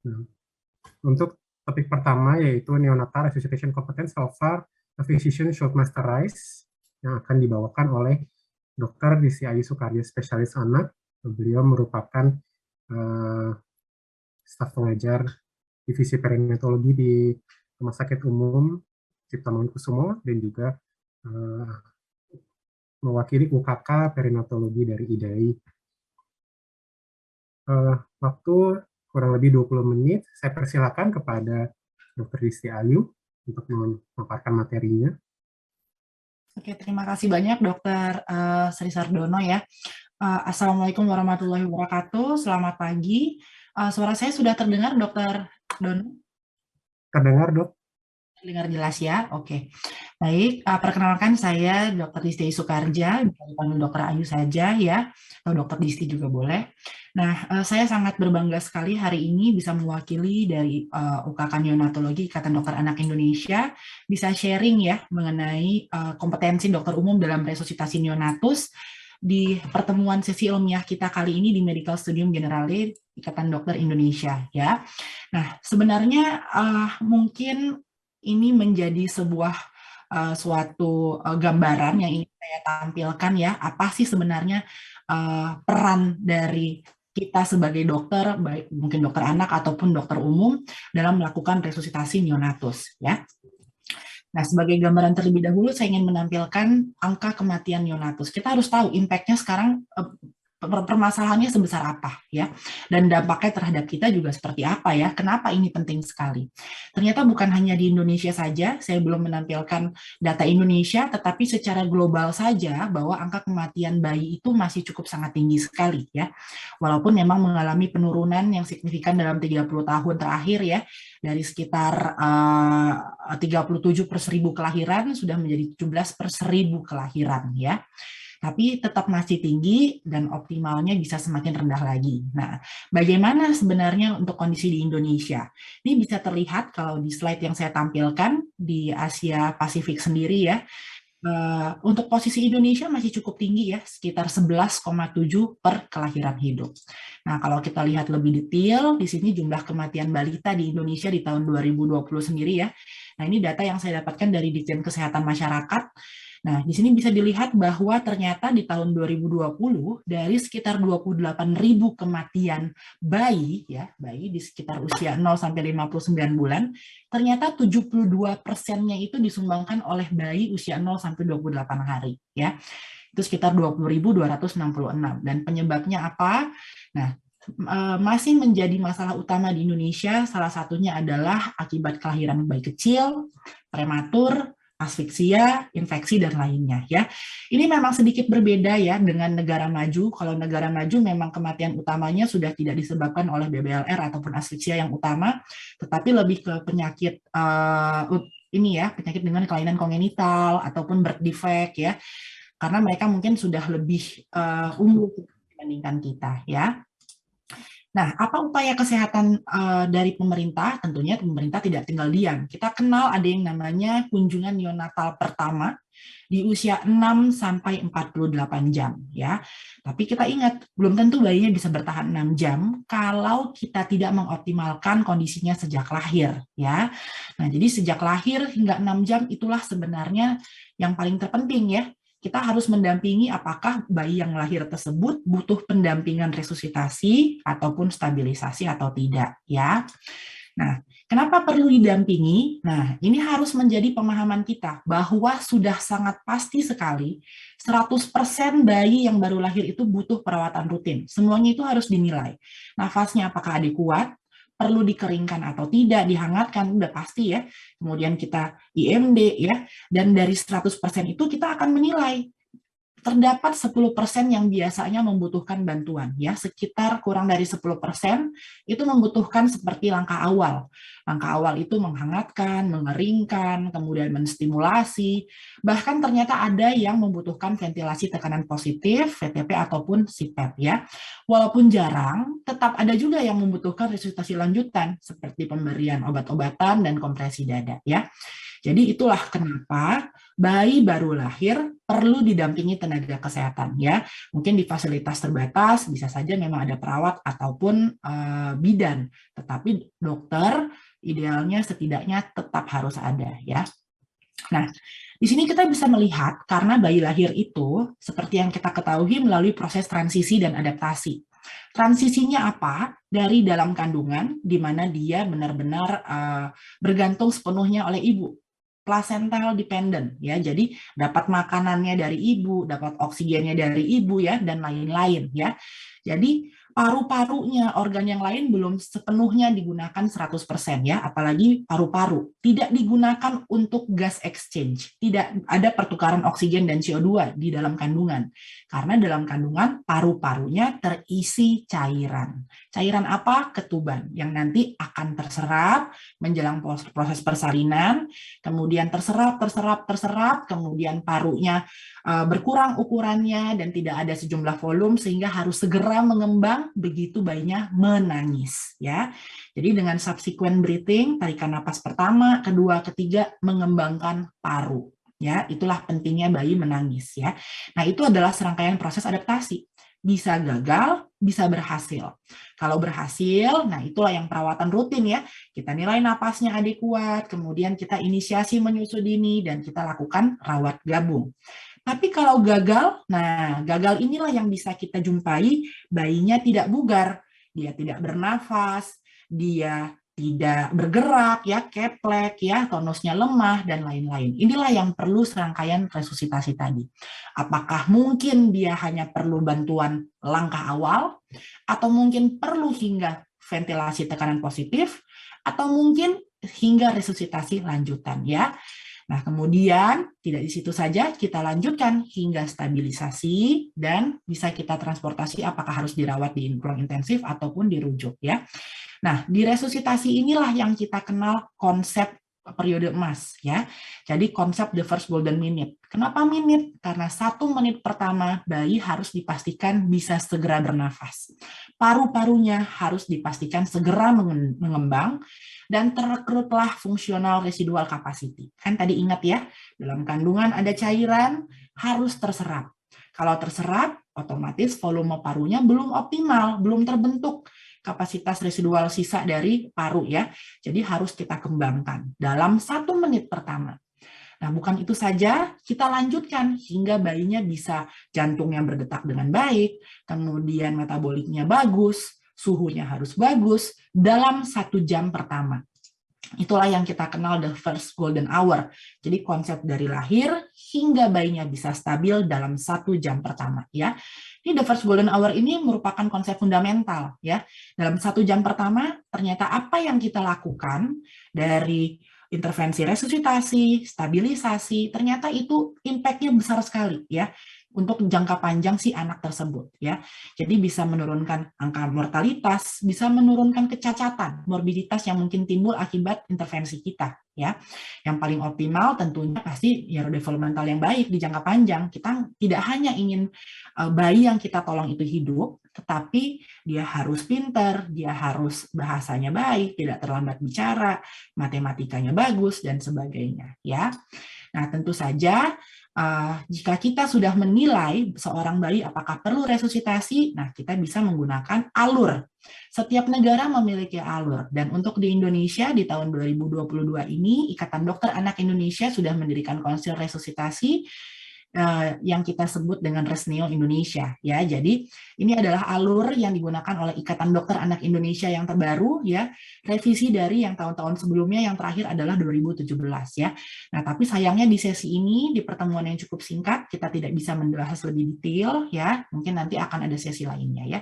Nah, untuk topik pertama yaitu neonatal resuscitation competence, so far a physician should masterize, yang akan dibawakan oleh Dr. Disti Ayu Soekarjo, spesialis anak. Beliau merupakan uh, staf pengajar divisi perinatologi di Rumah Sakit Umum Cipto Mangunkusumo dan juga uh, mewakili UKK perinatologi dari IDAI. Waktu kurang lebih 20 menit, saya persilakan kepada Dr. Disti Ayu untuk memaparkan materinya. Oke, terima kasih banyak Dokter Sri Sardono ya. Assalamualaikum warahmatullahi wabarakatuh. Selamat pagi. Suara saya sudah terdengar, Dokter Dono? Terdengar, Dok? Terdengar jelas ya? Oke. Baik, perkenalkan saya Dr. Disti Soekarja, dipanggil Dr. Ayu saja ya, atau Dr. Disti juga boleh. Nah, saya sangat berbangga sekali hari ini bisa mewakili dari UKK Neonatologi Ikatan Dokter Anak Indonesia, bisa sharing ya mengenai kompetensi dokter umum dalam resusitasi neonatus di pertemuan sesi ilmiah kita kali ini di Medical Studium Generale Ikatan Dokter Indonesia ya. Nah, sebenarnya mungkin ini menjadi sebuah suatu gambaran yang ingin saya tampilkan ya, apa sih sebenarnya peran dari kita sebagai dokter, baik mungkin dokter anak ataupun dokter umum dalam melakukan resusitasi neonatus ya. Nah, sebagai gambaran terlebih dahulu saya ingin menampilkan angka kematian neonatus. Kita harus tahu impact-nya sekarang permasalahannya sebesar apa ya, dan dampaknya terhadap kita juga seperti apa ya. Kenapa ini penting sekali? Ternyata bukan hanya di Indonesia saja, saya belum menampilkan data Indonesia, tetapi secara global saja bahwa angka kematian bayi itu masih cukup sangat tinggi sekali ya. Walaupun memang mengalami penurunan yang signifikan dalam 30 tahun terakhir ya, dari sekitar 37 per 1000 kelahiran sudah menjadi 17 per 1000 kelahiran ya. Tapi tetap masih tinggi dan optimalnya bisa semakin rendah lagi. Nah, bagaimana sebenarnya untuk kondisi di Indonesia? Ini bisa terlihat kalau di slide yang saya tampilkan di Asia Pasifik sendiri ya. Untuk posisi Indonesia masih cukup tinggi ya, sekitar 11,7 per kelahiran hidup. Nah, kalau kita lihat lebih detail, di sini jumlah kematian balita di Indonesia di tahun 2020 sendiri ya. Nah, ini data yang saya dapatkan dari Ditjen Kesehatan Masyarakat. Nah, di sini bisa dilihat bahwa ternyata di tahun 2020 dari sekitar 28.000 kematian bayi ya, bayi di sekitar usia 0 sampai 59 bulan, ternyata 72%-nya itu disumbangkan oleh bayi usia 0 sampai 28 hari ya. Itu sekitar 20.266 dan penyebabnya apa? Nah, masih menjadi masalah utama di Indonesia, salah satunya adalah akibat kelahiran bayi kecil, prematur, asfiksia, infeksi, dan lainnya ya. Ini memang sedikit berbeda ya dengan negara maju. Kalau negara maju memang kematian utamanya sudah tidak disebabkan oleh BBLR ataupun asfiksia yang utama, tetapi lebih ke penyakit ini ya, penyakit dengan kelainan kongenital ataupun birth defect ya, karena mereka mungkin sudah lebih unggul dibandingkan kita ya. Nah, apa upaya kesehatan dari pemerintah? Tentunya pemerintah tidak tinggal diam. Kita kenal ada yang namanya kunjungan neonatal pertama di usia 6 sampai 48 jam ya. Tapi kita ingat, belum tentu bayinya bisa bertahan 6 jam kalau kita tidak mengoptimalkan kondisinya sejak lahir ya. Nah, jadi sejak lahir hingga 6 jam itulah sebenarnya yang paling terpenting ya. Kita harus mendampingi apakah bayi yang lahir tersebut butuh pendampingan resusitasi ataupun stabilisasi atau tidak ya. Nah, kenapa perlu didampingi? Nah, ini harus menjadi pemahaman kita bahwa sudah sangat pasti sekali 100% bayi yang baru lahir itu butuh perawatan rutin. Semuanya itu harus dinilai. Nafasnya apakah adekuat, perlu dikeringkan atau tidak, dihangatkan, udah pasti ya. Kemudian kita IMD ya, dan dari 100% itu kita akan menilai terdapat 10% yang biasanya membutuhkan bantuan ya, sekitar kurang dari 10% itu membutuhkan seperti langkah awal. Langkah awal itu menghangatkan, mengeringkan, kemudian menstimulasi, bahkan ternyata ada yang membutuhkan ventilasi tekanan positif, VTP ataupun CPAP ya. Walaupun jarang, tetap ada juga yang membutuhkan resusitasi lanjutan seperti pemberian obat-obatan dan kompresi dada ya. Jadi itulah kenapa bayi baru lahir perlu didampingi tenaga kesehatan ya. Mungkin di fasilitas terbatas bisa saja memang ada perawat ataupun bidan, tetapi dokter idealnya setidaknya tetap harus ada ya. Nah, di sini kita bisa melihat karena bayi lahir itu seperti yang kita ketahui melalui proses transisi dan adaptasi. Transisinya apa? Dari dalam kandungan, di mana dia benar-benar bergantung sepenuhnya oleh ibu. Placental dependent ya, jadi dapat makanannya dari ibu, dapat oksigennya dari ibu ya, dan lain-lain ya. Jadi paru-parunya, organ yang lain belum sepenuhnya digunakan 100% ya, apalagi paru-paru. Tidak digunakan untuk gas exchange, tidak ada pertukaran oksigen dan CO2 di dalam kandungan. Karena dalam kandungan paru-parunya terisi cairan. Cairan apa? Ketuban, yang nanti akan terserap menjelang proses persalinan, kemudian terserap, kemudian parunya berkurang ukurannya dan tidak ada sejumlah volume sehingga harus segera mengembang begitu bayinya menangis ya. Jadi dengan subsequent breathing, tarikan napas pertama, kedua, ketiga mengembangkan paru ya. Itulah pentingnya bayi menangis ya. Nah, itu adalah serangkaian proses adaptasi. Bisa gagal, bisa berhasil. Kalau berhasil, nah itulah yang perawatan rutin ya. Kita nilai napasnya adekuat, kemudian kita inisiasi menyusui dini dan kita lakukan rawat gabung. Tapi kalau gagal, nah gagal inilah yang bisa kita jumpai bayinya tidak bugar, dia tidak bernafas, dia tidak bergerak, ya keplek, ya tonusnya lemah dan lain-lain. Inilah yang perlu serangkaian resusitasi tadi. Apakah mungkin dia hanya perlu bantuan langkah awal, atau mungkin perlu hingga ventilasi tekanan positif, atau mungkin hingga resusitasi lanjutan ya. Nah, kemudian tidak di situ saja, kita lanjutkan hingga stabilisasi dan bisa kita transportasi apakah harus dirawat di ruang intensif ataupun dirujuk ya. Nah, di resusitasi inilah yang kita kenal konsep periode emas ya. Jadi konsep the first golden minute. Kenapa minute? Karena 1 menit pertama bayi harus dipastikan bisa segera bernafas. Paru-parunya harus dipastikan segera mengembang dan terekrutlah fungsional residual capacity. Kan tadi ingat ya, dalam kandungan ada cairan harus terserap. Kalau terserap, otomatis volume parunya belum optimal, belum terbentuk kapasitas residual sisa dari paru ya. Jadi harus kita kembangkan dalam 1 menit pertama. Nah, bukan itu saja, kita lanjutkan hingga bayinya bisa jantungnya berdetak dengan baik, kemudian metaboliknya bagus, suhunya harus bagus dalam 1 jam pertama. Itulah yang kita kenal the first golden hour. Jadi konsep dari lahir hingga bayinya bisa stabil dalam 1 jam pertama ya. Ini the first golden hour ini merupakan konsep fundamental ya. Dalam 1 jam pertama ternyata apa yang kita lakukan dari intervensi resusitasi, stabilisasi, ternyata itu impact-nya besar sekali ya untuk jangka panjang si anak tersebut ya. Jadi bisa menurunkan angka mortalitas, bisa menurunkan kecacatan, morbiditas yang mungkin timbul akibat intervensi kita ya. Yang paling optimal tentunya pasti neurodevelopmental yang baik di jangka panjang. Kita tidak hanya ingin bayi yang kita tolong itu hidup, tetapi dia harus pintar, dia harus bahasanya baik, tidak terlambat bicara, matematikanya bagus dan sebagainya ya. Nah, tentu saja jika kita sudah menilai seorang bayi apakah perlu resusitasi, nah kita bisa menggunakan alur. Setiap negara memiliki alur, dan untuk di Indonesia di tahun 2022 ini, Ikatan Dokter Anak Indonesia sudah mendirikan konsil resusitasi yang kita sebut dengan Resneo Indonesia ya. Jadi ini adalah alur yang digunakan oleh Ikatan Dokter Anak Indonesia yang terbaru ya, revisi dari yang tahun-tahun sebelumnya yang terakhir adalah 2017 ya. Nah, tapi sayangnya di sesi ini di pertemuan yang cukup singkat kita tidak bisa membahas lebih detail ya. Mungkin nanti akan ada sesi lainnya ya.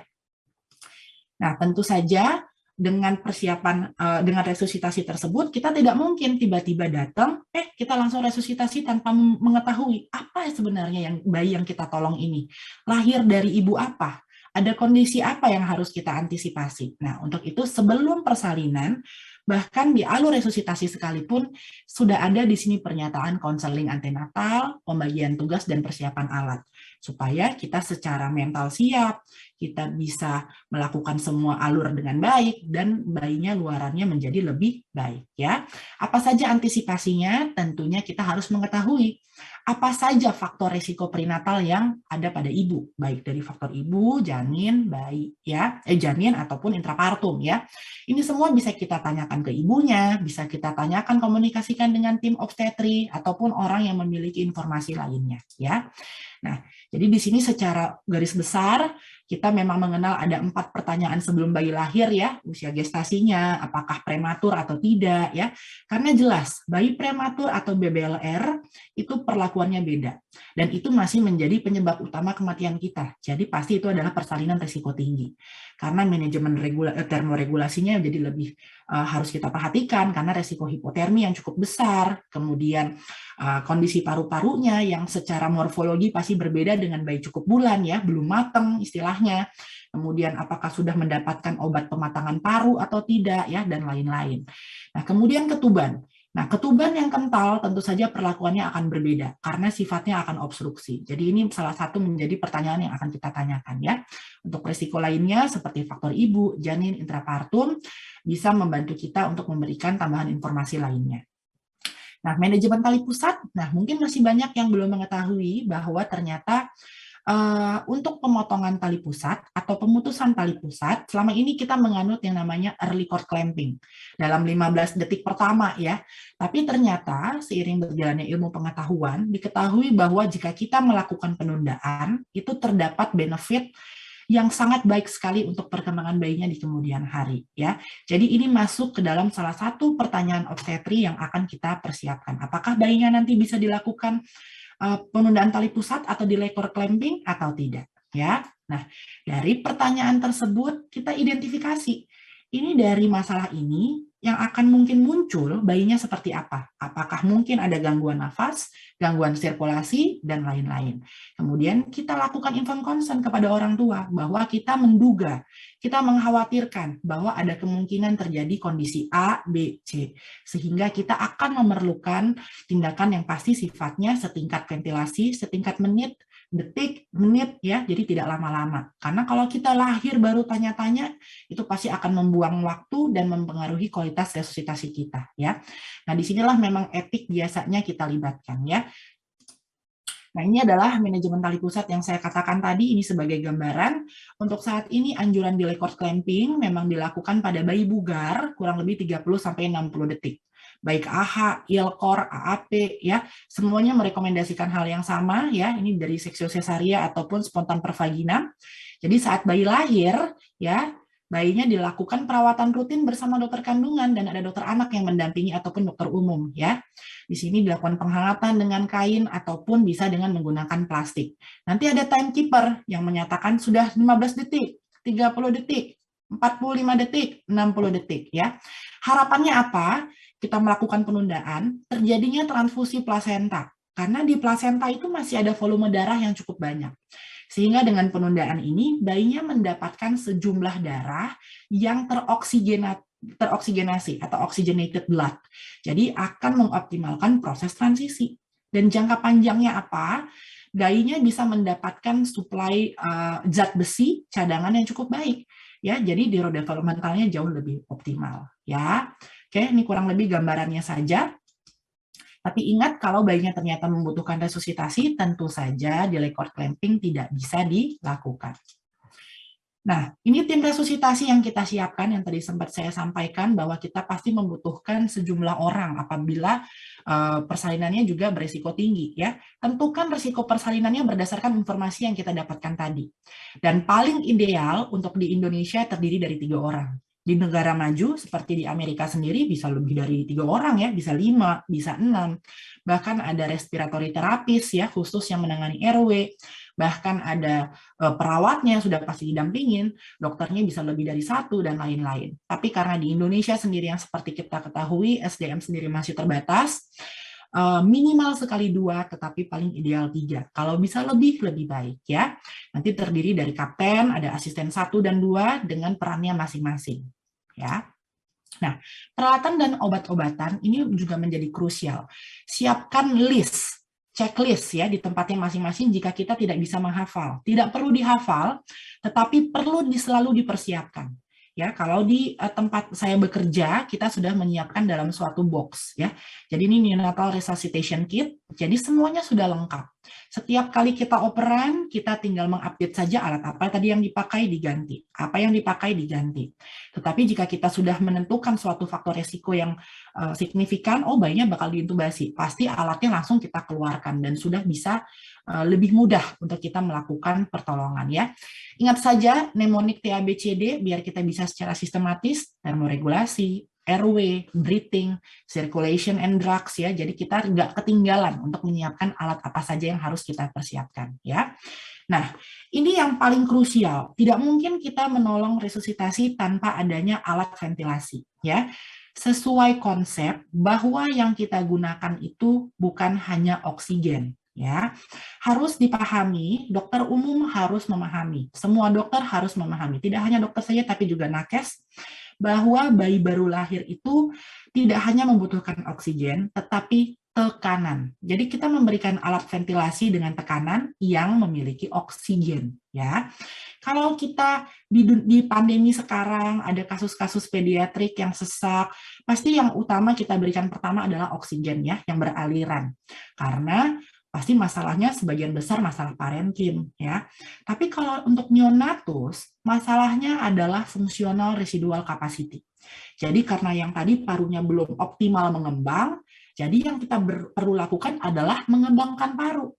Nah, tentu saja dengan persiapan dengan resusitasi tersebut kita tidak mungkin tiba-tiba datang kita langsung resusitasi tanpa mengetahui apa sebenarnya yang bayi yang kita tolong ini lahir dari ibu apa, ada kondisi apa yang harus kita antisipasi. Nah, untuk itu sebelum persalinan bahkan di alur resusitasi sekalipun sudah ada di sini pernyataan konseling antenatal, pembagian tugas dan persiapan alat supaya kita secara mental siap, kita bisa melakukan semua alur dengan baik, dan bayinya luarannya menjadi lebih baik ya. Apa saja antisipasinya? Tentunya kita harus mengetahui apa saja faktor risiko prenatal yang ada pada ibu, baik dari faktor ibu, janin, bayi ya, janin ataupun intrapartum ya. Ini semua bisa kita tanyakan ke ibunya, bisa kita tanyakan komunikasikan dengan tim obstetri ataupun orang yang memiliki informasi lainnya ya. Nah, jadi di sini secara garis besar kita memang mengenal ada 4 pertanyaan sebelum bayi lahir ya, usia gestasinya, apakah prematur atau tidak ya. Karena jelas bayi prematur atau BBLR itu perlakuannya beda, dan itu masih menjadi penyebab utama kematian kita. Jadi pasti itu adalah persalinan risiko tinggi. Karena manajemen termoregulasinya jadi lebih harus kita perhatikan karena resiko hipotermi yang cukup besar, kemudian kondisi paru-parunya yang secara morfologi pasti berbeda dengan bayi cukup bulan ya, belum matang istilahnya. Kemudian apakah sudah mendapatkan obat pematangan paru atau tidak ya, dan lain-lain. Nah, kemudian ketuban. Nah, ketuban yang kental tentu saja perlakuannya akan berbeda karena sifatnya akan obstruksi. Jadi ini salah satu menjadi pertanyaan yang akan kita tanyakan ya. Untuk risiko lainnya seperti faktor ibu, janin, intrapartum bisa membantu kita untuk memberikan tambahan informasi lainnya. Nah, manajemen tali pusat, nah mungkin masih banyak yang belum mengetahui bahwa ternyata untuk pemotongan tali pusat atau pemutusan tali pusat, selama ini kita menganut yang namanya early cord clamping dalam 15 detik pertama ya. Tapi ternyata seiring berjalannya ilmu pengetahuan, diketahui bahwa jika kita melakukan penundaan, itu terdapat benefit yang sangat baik sekali untuk perkembangan bayinya di kemudian hari ya. Jadi ini masuk ke dalam salah satu pertanyaan obstetri yang akan kita persiapkan. Apakah bayinya nanti bisa dilakukan penundaan tali pusat atau delay cord clamping atau tidak ya. Nah, dari pertanyaan tersebut kita identifikasi ini dari masalah ini yang akan mungkin muncul bayinya seperti apa. Apakah mungkin ada gangguan nafas, gangguan sirkulasi, dan lain-lain. Kemudian kita lakukan informed consent kepada orang tua bahwa kita menduga, kita mengkhawatirkan bahwa ada kemungkinan terjadi kondisi A, B, C. Sehingga kita akan memerlukan tindakan yang pasti sifatnya setingkat ventilasi, setingkat menit, detik, menit ya, jadi tidak lama-lama. Karena kalau kita lahir baru tanya-tanya, itu pasti akan membuang waktu dan mempengaruhi kualitas resusitasi kita ya. Nah, disinilah memang etik biasanya kita libatkan ya. Nah, ini adalah manajemen tali pusat yang saya katakan tadi, ini sebagai gambaran. Untuk saat ini anjuran delay cord clamping memang dilakukan pada bayi bugar kurang lebih 30-60 detik. Baik AH, ILCOR, AAP, ya, semuanya merekomendasikan hal yang sama, ya, ini dari seksio sesaria ataupun spontan per vagina. Jadi saat bayi lahir, ya, bayinya dilakukan perawatan rutin bersama dokter kandungan dan ada dokter anak yang mendampingi ataupun dokter umum, ya. Di sini dilakukan penghangatan dengan kain ataupun bisa dengan menggunakan plastik. Nanti ada timekeeper yang menyatakan sudah 15 detik, 30 detik, 45 detik, 60 detik, ya. Harapannya apa? Kita melakukan penundaan, terjadinya transfusi plasenta. Karena di plasenta itu masih ada volume darah yang cukup banyak. Sehingga dengan penundaan ini, bayinya mendapatkan sejumlah darah yang teroksigenasi atau oxygenated blood. Jadi akan mengoptimalkan proses transisi. Dan jangka panjangnya apa? Bayinya bisa mendapatkan suplai zat besi cadangan yang cukup baik. Ya, jadi neurodevelopmentalnya jauh lebih optimal. Ya, oke, ini kurang lebih gambarannya saja. Tapi ingat, kalau bayinya ternyata membutuhkan resusitasi, tentu saja delay cord clamping tidak bisa dilakukan. Nah, ini tim resusitasi yang kita siapkan, yang tadi sempat saya sampaikan, bahwa kita pasti membutuhkan sejumlah orang apabila persalinannya juga berisiko tinggi. Ya. Tentukan risiko persalinannya berdasarkan informasi yang kita dapatkan tadi. Dan paling ideal untuk di Indonesia terdiri dari 3 orang. Di negara maju seperti di Amerika sendiri bisa lebih dari 3 orang ya, bisa 5, bisa 6. Bahkan ada respiratory terapis ya, khusus yang menangani RW. Bahkan ada perawatnya sudah pasti didampingin, dokternya bisa lebih dari 1 dan lain-lain. Tapi karena di Indonesia sendiri yang seperti kita ketahui, SDM sendiri masih terbatas, minimal sekali 2, tetapi paling ideal 3. Kalau bisa lebih baik ya. Nanti terdiri dari kapten, ada asisten 1 dan 2 dengan perannya masing-masing. Ya. Nah, peralatan dan obat-obatan ini juga menjadi krusial. Siapkan checklist ya di tempatnya masing-masing jika kita tidak bisa menghafal. Tidak perlu dihafal, tetapi perlu selalu dipersiapkan. Ya, kalau di tempat saya bekerja, kita sudah menyiapkan dalam suatu box ya. Jadi ini neonatal resuscitation kit, jadi semuanya sudah lengkap. Setiap kali kita operan, kita tinggal mengupdate saja alat apa tadi yang dipakai diganti, apa yang dipakai diganti. Tetapi jika kita sudah menentukan suatu faktor resiko yang signifikan, oh bayinya bakal diintubasi, pasti alatnya langsung kita keluarkan dan sudah bisa lebih mudah untuk kita melakukan pertolongan ya. Ingat saja mnemonic TABCD biar kita bisa secara sistematis termoregulasi, airway, breathing, circulation and drugs ya. Jadi kita nggak ketinggalan untuk menyiapkan alat apa saja yang harus kita persiapkan ya. Nah, ini yang paling krusial. Tidak mungkin kita menolong resusitasi tanpa adanya alat ventilasi ya. Sesuai konsep bahwa yang kita gunakan itu bukan hanya oksigen ya, harus dipahami, dokter umum harus memahami, semua dokter harus memahami, tidak hanya dokter saja tapi juga nakes, bahwa bayi baru lahir itu tidak hanya membutuhkan oksigen, tetapi tekanan. Jadi kita memberikan alat ventilasi dengan tekanan yang memiliki oksigen ya. Kalau kita di pandemi sekarang ada kasus-kasus pediatrik yang sesak, pasti yang utama kita berikan pertama adalah oksigen ya, yang beraliran. Karena pasti masalahnya sebagian besar masalah parenkim ya. Tapi kalau untuk neonatus, masalahnya adalah fungsional residual capacity. Jadi karena yang tadi parunya belum optimal mengembang, jadi yang kita perlu lakukan adalah mengembangkan paru.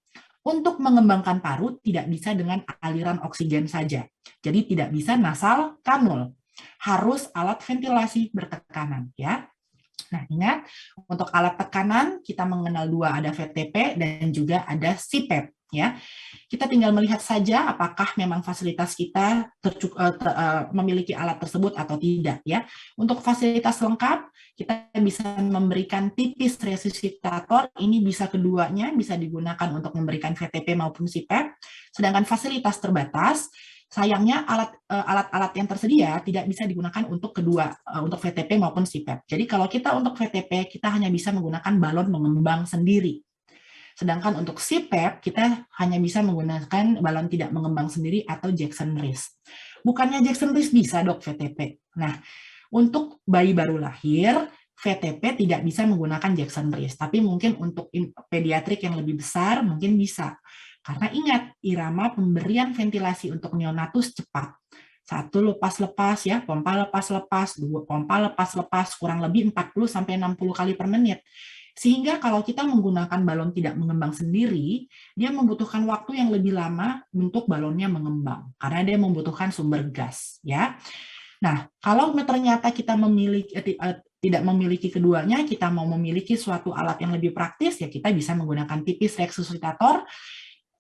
Untuk mengembangkan paru tidak bisa dengan aliran oksigen saja. Jadi tidak bisa nasal kanul. Harus alat ventilasi bertekanan ya. Nah, ingat, untuk alat tekanan kita mengenal dua, ada VTP dan juga ada CPAP ya. Kita tinggal melihat saja apakah memang fasilitas kita memiliki alat tersebut atau tidak ya. Untuk fasilitas lengkap kita bisa memberikan tipis resusitator, ini bisa keduanya bisa digunakan untuk memberikan VTP maupun CPAP. Sedangkan fasilitas terbatas, sayangnya alat-alat yang tersedia tidak bisa digunakan untuk kedua, untuk VTP maupun CPAP. Jadi kalau kita untuk VTP, kita hanya bisa menggunakan balon mengembang sendiri. Sedangkan untuk CPAP, kita hanya bisa menggunakan balon tidak mengembang sendiri atau Jackson Reese. Bukannya Jackson Reese bisa dok VTP. Nah, untuk bayi baru lahir, VTP tidak bisa menggunakan Jackson Reese. Tapi mungkin untuk pediatrik yang lebih besar, mungkin bisa. Karena ingat, irama pemberian ventilasi untuk neonatus cepat. 1 lepas-lepas ya, pompa lepas-lepas, 2 pompa lepas-lepas, kurang lebih 40-60 kali per menit. Sehingga kalau kita menggunakan balon tidak mengembang sendiri, dia membutuhkan waktu yang lebih lama untuk balonnya mengembang. Karena dia membutuhkan sumber gas. Ya. Nah, kalau ternyata kita tidak memiliki keduanya, kita mau memiliki suatu alat yang lebih praktis, ya kita bisa menggunakan tipis resusitator,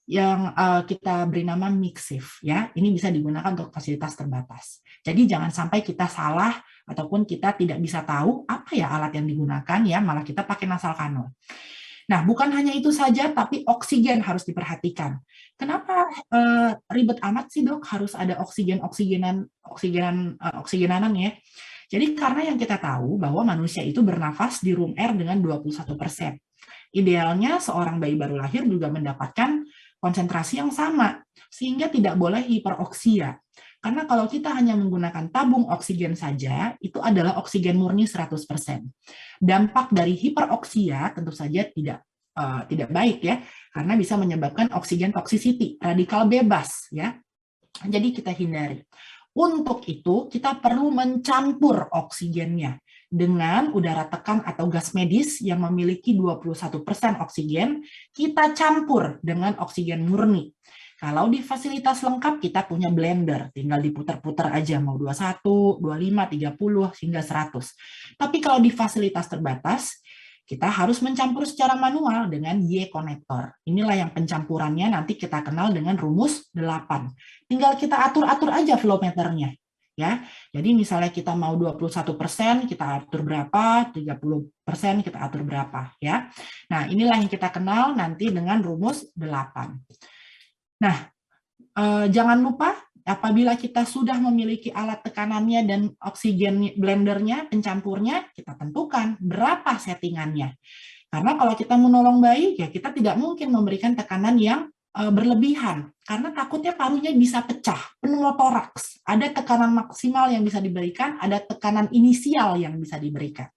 yang kita beri nama Mixif ya. Ini bisa digunakan untuk fasilitas terbatas. Jadi jangan sampai kita salah ataupun kita tidak bisa tahu apa ya alat yang digunakan ya, malah kita pakai nasal kanul. Nah, bukan hanya itu saja, tapi oksigen harus diperhatikan. Kenapa ribet amat sih dok harus ada oksigenanan ya? Jadi karena yang kita tahu bahwa manusia itu bernafas di room air dengan 21%. Idealnya seorang bayi baru lahir juga mendapatkan konsentrasi yang sama, sehingga tidak boleh hiperoksia. Karena kalau kita hanya menggunakan tabung oksigen saja, itu adalah oksigen murni 100%. Dampak dari hiperoksia tentu saja tidak baik ya, karena bisa menyebabkan oksigen toxicity, radikal bebas ya. Jadi kita hindari. Untuk itu kita perlu mencampur oksigennya dengan udara tekan atau gas medis yang memiliki 21% oksigen, kita campur dengan oksigen murni. Kalau di fasilitas lengkap kita punya blender, tinggal diputar-putar aja mau 21, 25, 30 hingga 100. Tapi kalau di fasilitas terbatas kita harus mencampur secara manual dengan Y-konektor. Inilah yang pencampurannya nanti kita kenal dengan rumus 8. Tinggal kita atur-atur aja flow meternya. Ya, jadi misalnya kita mau 21%, kita atur berapa, 30% kita atur berapa. Ya. Nah, inilah yang kita kenal nanti dengan rumus 8. Nah, jangan lupa apabila kita sudah memiliki alat tekanannya dan oksigen blendernya, pencampurnya, kita tentukan berapa settingannya. Karena kalau kita menolong bayi, ya kita tidak mungkin memberikan tekanan yang berlebihan karena takutnya parunya bisa pecah, pneumotoraks. Ada tekanan maksimal yang bisa diberikan, ada tekanan inisial yang bisa diberikan.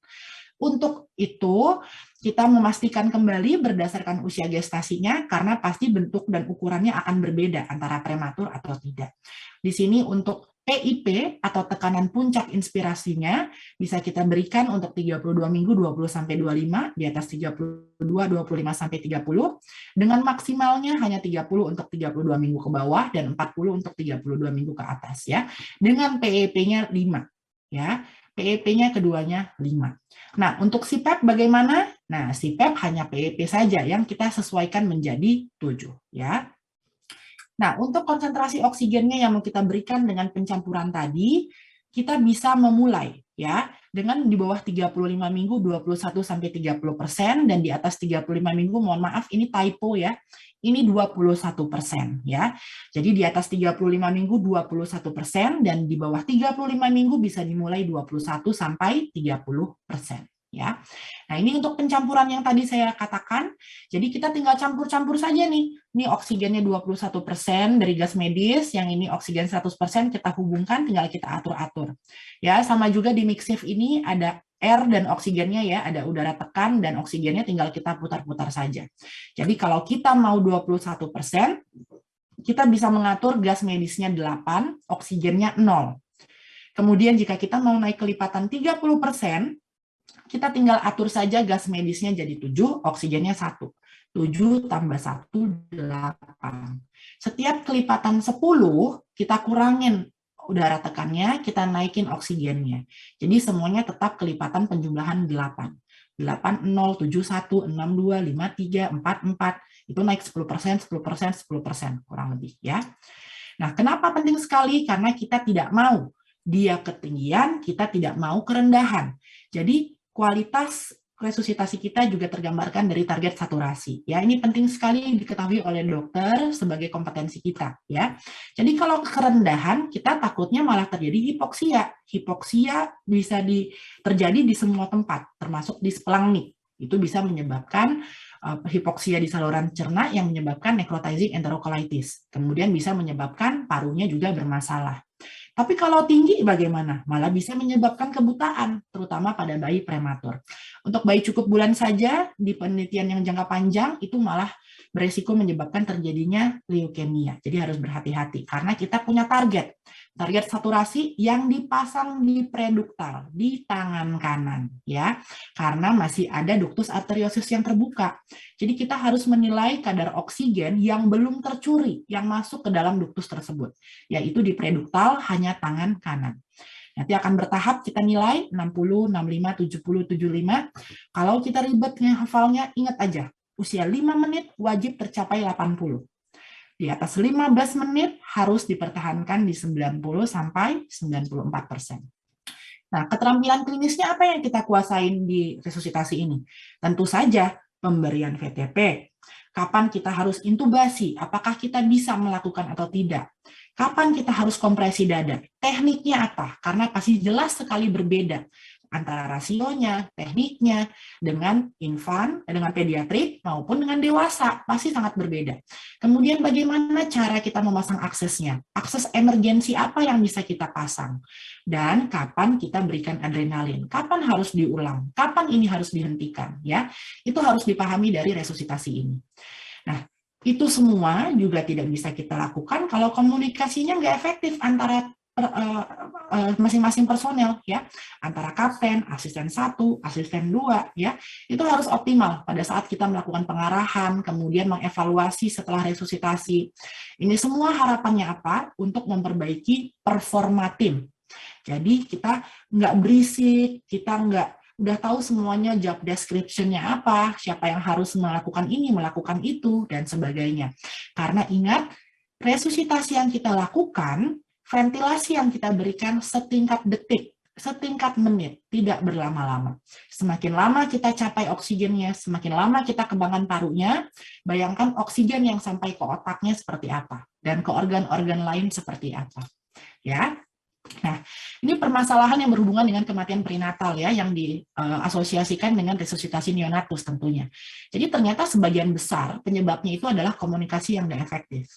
Untuk itu, kita memastikan kembali berdasarkan usia gestasinya, karena pasti bentuk dan ukurannya akan berbeda antara prematur atau tidak. Di sini untuk PIP atau tekanan puncak inspirasinya bisa kita berikan untuk 32 minggu 20-25, di atas 32 25-30, dengan maksimalnya hanya 30 untuk 32 minggu ke bawah dan 40 untuk 32 minggu ke atas ya. Dengan PEP-nya 5 ya. PEP-nya keduanya 5. Nah, untuk CPAP bagaimana? Nah, CPAP hanya PEP saja yang kita sesuaikan menjadi 7 ya. Nah, untuk konsentrasi oksigennya yang mau kita berikan dengan pencampuran tadi, kita bisa memulai ya dengan di bawah 35 minggu 21-30% dan di atas 35 minggu, mohon maaf ini typo ya. Ini 21% ya. Jadi di atas 35 minggu 21% dan di bawah 35 minggu bisa dimulai 21-30% ya. Nah, ini untuk pencampuran yang tadi saya katakan. Jadi kita tinggal campur-campur saja nih. Ini oksigennya 21% dari gas medis, yang ini oksigen 100% kita hubungkan, tinggal kita atur-atur. Ya, sama juga di Mixif ini ada air dan oksigennya ya, ada udara tekan dan oksigennya tinggal kita putar-putar saja. Jadi kalau kita mau 21%, kita bisa mengatur gas medisnya 8, oksigennya 0. Kemudian jika kita mau naik kelipatan 30%, kita tinggal atur saja gas medisnya jadi 7, oksigennya 1. 7 tambah 1, 8. Setiap kelipatan 10, kita kurangin udara tekannya, kita naikin oksigennya. Jadi semuanya tetap kelipatan penjumlahan 8. 8, 0, 7, 1, 6, 2, 5, 3, 4, 4. Itu naik 10%, 10%, 10%, kurang lebih ya. Nah, kenapa penting sekali? Karena kita tidak mau dia ketinggian, kita tidak mau kerendahan. Jadi kualitas resusitasi kita juga tergambarkan dari target saturasi. Ya, ini penting sekali diketahui oleh dokter sebagai kompetensi kita. Ya, jadi kalau kerendahan kita takutnya malah terjadi hipoksia. Hipoksia bisa terjadi di semua tempat, termasuk di splanchnik. Itu bisa menyebabkan hipoksia di saluran cerna yang menyebabkan necrotizing enterocolitis. Kemudian bisa menyebabkan parunya juga bermasalah. Tapi kalau tinggi bagaimana? Malah bisa menyebabkan kebutaan, terutama pada bayi prematur. Untuk bayi cukup bulan saja, di penelitian yang jangka panjang, itu malah beresiko menyebabkan terjadinya leukemia. Jadi harus berhati-hati, karena kita punya target saturasi yang dipasang di preduktal, di tangan kanan. Ya, karena masih ada ductus arteriosus yang terbuka. Jadi kita harus menilai kadar oksigen yang belum tercuri, yang masuk ke dalam ductus tersebut. Yaitu di preduktal hanya tangan kanan. Nanti akan bertahap kita nilai 60, 65, 70, 75. Kalau kita ribetnya hafalnya, ingat aja, usia 5 menit wajib tercapai 80. Di atas 15 menit harus dipertahankan di 90-94%. Nah, keterampilan klinisnya apa yang kita kuasain di resusitasi ini? Tentu saja pemberian VTP. Kapan kita harus intubasi? Apakah kita bisa melakukan atau tidak? Kapan kita harus kompresi dada? Tekniknya apa? Karena pasti jelas sekali berbeda antara rasionya, tekniknya, dengan infan, dengan pediatrik, maupun dengan dewasa. Pasti sangat berbeda. Kemudian bagaimana cara kita memasang aksesnya? Akses emergensi apa yang bisa kita pasang? Dan kapan kita berikan adrenalin? Kapan harus diulang? Kapan ini harus dihentikan? Ya, itu harus dipahami dari resusitasi ini. Nah, itu semua juga tidak bisa kita lakukan kalau komunikasinya nggak efektif antara masing-masing personel ya, antara kapten, asisten 1, asisten 2 ya. Itu harus optimal pada saat kita melakukan pengarahan, kemudian mengevaluasi setelah resusitasi. Ini semua harapannya apa? Untuk memperbaiki performa tim. Jadi kita nggak berisik, kita udah tahu semuanya job description-nya apa, siapa yang harus melakukan ini, melakukan itu, dan sebagainya. Karena ingat, resusitasi yang kita lakukan, ventilasi yang kita berikan setingkat detik, setingkat menit, tidak berlama-lama. Semakin lama kita capai oksigennya, semakin lama kita kembangkan parunya, bayangkan oksigen yang sampai ke otaknya seperti apa, dan ke organ-organ lain seperti apa. Ya. Nah, ini permasalahan yang berhubungan dengan kematian perinatal ya, yang diasosiasikan dengan resusitasi neonatus tentunya. Jadi ternyata sebagian besar penyebabnya itu adalah komunikasi yang tidak efektif.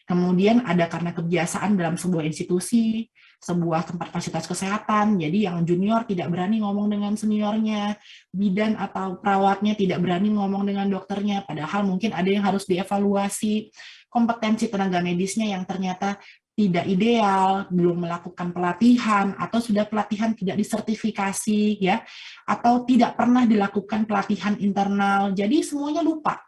Kemudian ada karena kebiasaan dalam sebuah institusi, sebuah tempat fasilitas kesehatan, jadi yang junior tidak berani ngomong dengan seniornya, bidan atau perawatnya tidak berani ngomong dengan dokternya, padahal mungkin ada yang harus dievaluasi, kompetensi tenaga medisnya yang ternyata tidak ideal, belum melakukan pelatihan, atau sudah pelatihan tidak disertifikasi, ya, atau tidak pernah dilakukan pelatihan internal, jadi semuanya lupa.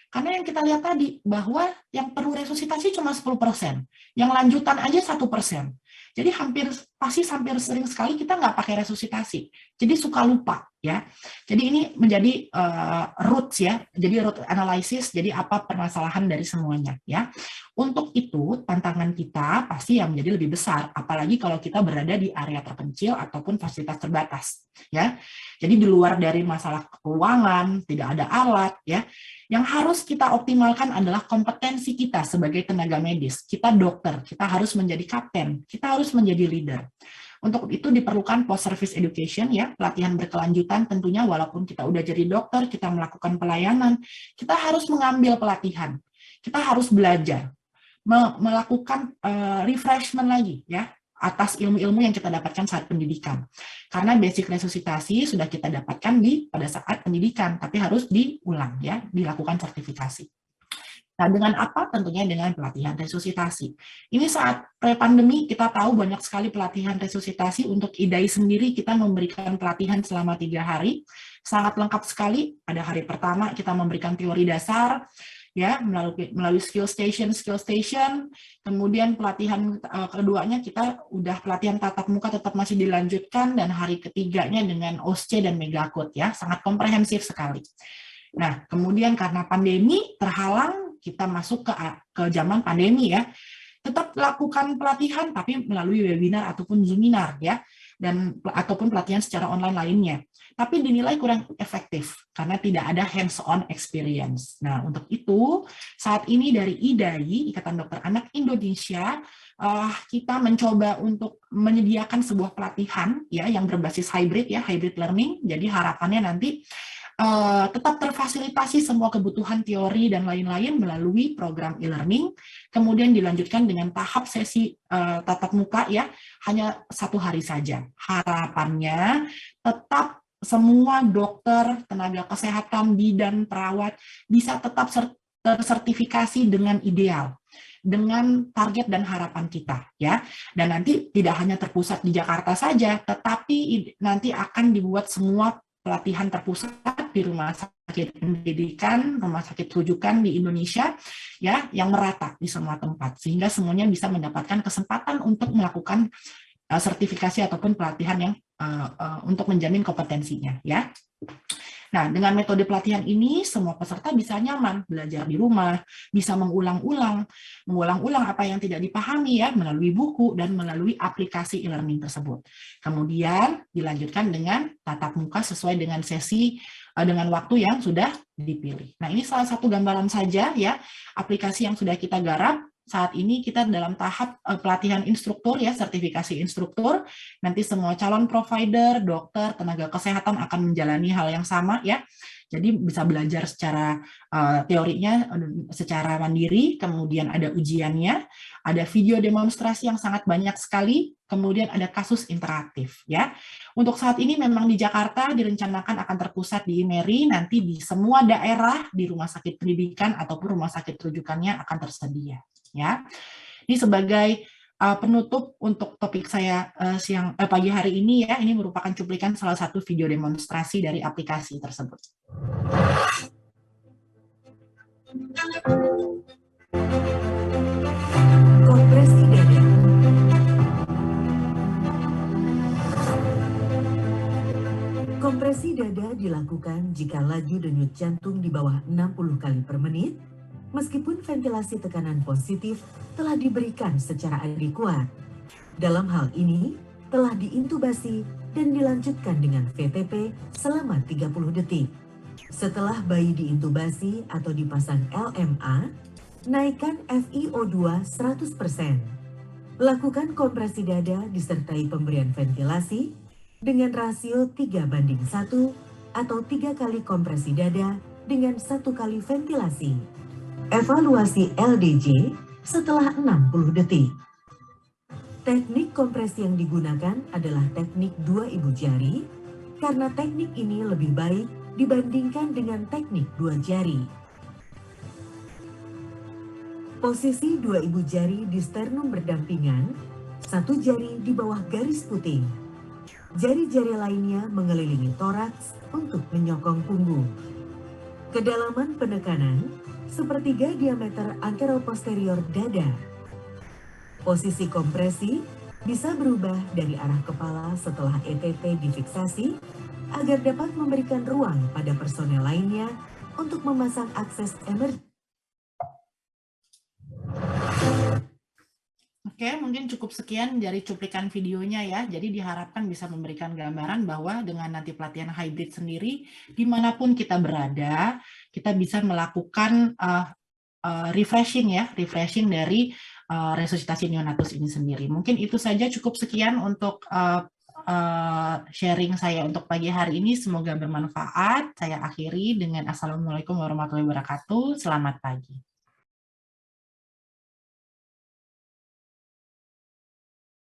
Karena yang kita lihat tadi, bahwa yang perlu resusitasi cuma 10%, yang lanjutan aja 1%. Jadi hampir sering sekali kita nggak pakai resusitasi. Jadi suka lupa ya. Jadi ini menjadi roots ya. Jadi root analysis. Jadi apa permasalahan dari semuanya ya. Untuk itu tantangan kita pasti yang menjadi lebih besar. Apalagi kalau kita berada di area terpencil ataupun fasilitas terbatas ya. Jadi di luar dari masalah keuangan, tidak ada alat ya. Yang harus kita optimalkan adalah kompetensi kita sebagai tenaga medis. Kita dokter, kita harus menjadi kapten, kita harus menjadi leader. Untuk itu diperlukan post-service education, ya, pelatihan berkelanjutan tentunya walaupun kita udah jadi dokter, kita melakukan pelayanan, kita harus mengambil pelatihan. Kita harus belajar, melakukan refreshment lagi, ya, atas ilmu-ilmu yang kita dapatkan saat pendidikan. Karena basic resusitasi sudah kita dapatkan pada saat pendidikan, tapi harus diulang ya, dilakukan sertifikasi. Nah, dengan apa? Tentunya dengan pelatihan resusitasi. Ini saat pre-pandemi kita tahu banyak sekali pelatihan resusitasi. Untuk IDAI sendiri kita memberikan pelatihan selama 3 hari. Sangat lengkap sekali. Pada hari pertama kita memberikan teori dasar, ya, melalui skill station, kemudian pelatihan keduanya kita udah pelatihan tatap muka tetap masih dilanjutkan, dan hari ketiganya dengan OSCE dan Megacode ya, sangat komprehensif sekali. Nah, kemudian karena pandemi terhalang, kita masuk ke zaman pandemi ya, tetap lakukan pelatihan tapi melalui webinar ataupun Zoominar ya, ataupun pelatihan secara online lainnya. Tapi dinilai kurang efektif karena tidak ada hands-on experience. Nah, untuk itu saat ini dari IDAI, Ikatan Dokter Anak Indonesia, kita mencoba untuk menyediakan sebuah pelatihan ya yang berbasis hybrid ya, hybrid learning. Jadi harapannya nanti tetap terfasilitasi semua kebutuhan teori dan lain-lain melalui program e-learning, kemudian dilanjutkan dengan tahap sesi tatap muka ya, hanya 1 hari saja. Harapannya tetap semua dokter, tenaga kesehatan, bidan, perawat bisa tetap tersertifikasi dengan ideal, dengan target dan harapan kita ya. Dan nanti tidak hanya terpusat di Jakarta saja, tetapi nanti akan dibuat semua pelatihan terpusat di rumah sakit pendidikan, rumah sakit rujukan di Indonesia ya, yang merata di semua tempat, sehingga semuanya bisa mendapatkan kesempatan untuk melakukan sertifikasi ataupun pelatihan yang untuk menjamin kompetensinya ya. Nah, dengan metode pelatihan ini semua peserta bisa nyaman belajar di rumah, bisa mengulang-ulang apa yang tidak dipahami ya melalui buku dan melalui aplikasi e-learning tersebut. Kemudian dilanjutkan dengan tatap muka sesuai dengan sesi dengan waktu yang sudah dipilih. Nah, ini salah satu gambaran saja ya aplikasi yang sudah kita garap. Saat ini kita dalam tahap pelatihan instruktur ya, sertifikasi instruktur. Nanti semua calon provider, dokter, tenaga kesehatan akan menjalani hal yang sama ya. Jadi bisa belajar secara teorinya secara mandiri, kemudian ada ujiannya, ada video demonstrasi yang sangat banyak sekali, kemudian ada kasus interaktif ya. Untuk saat ini memang di Jakarta direncanakan akan terpusat di IMERI, nanti di semua daerah di rumah sakit pendidikan ataupun rumah sakit rujukannya akan tersedia ya. Ini sebagai penutup untuk topik saya pagi hari ini ya, ini merupakan cuplikan salah satu video demonstrasi dari aplikasi tersebut. Kompresi dada. Kompresi dada dilakukan jika laju denyut jantung di bawah 60 kali per menit, meskipun ventilasi tekanan positif telah diberikan secara adekuat. Dalam hal ini, telah diintubasi dan dilanjutkan dengan VTP selama 30 detik. Setelah bayi diintubasi atau dipasang LMA, naikkan FiO2 100%. Lakukan kompresi dada disertai pemberian ventilasi dengan rasio 3:1 atau 3 kali kompresi dada dengan 1 kali ventilasi. Evaluasi LDJ setelah 60 detik. Teknik kompresi yang digunakan adalah teknik 2 ibu jari, karena teknik ini lebih baik dibandingkan dengan teknik 2 jari. Posisi 2 ibu jari di sternum berdampingan, 1 jari di bawah garis puting. Jari-jari lainnya mengelilingi toraks untuk menyokong punggung. Kedalaman penekanan, sepertiga diameter anteroposterior dada. Posisi kompresi bisa berubah dari arah kepala setelah ETT difiksasi agar dapat memberikan ruang pada personel lainnya untuk memasang akses emergensi. Oke, mungkin cukup sekian dari cuplikan videonya ya. Jadi diharapkan bisa memberikan gambaran bahwa dengan nanti pelatihan hybrid sendiri, dimanapun kita berada, kita bisa melakukan refreshing dari resusitasi neonatus ini sendiri. Mungkin itu saja, cukup sekian untuk sharing saya untuk pagi hari ini. Semoga bermanfaat. Saya akhiri dengan Assalamualaikum warahmatullahi wabarakatuh. Selamat pagi.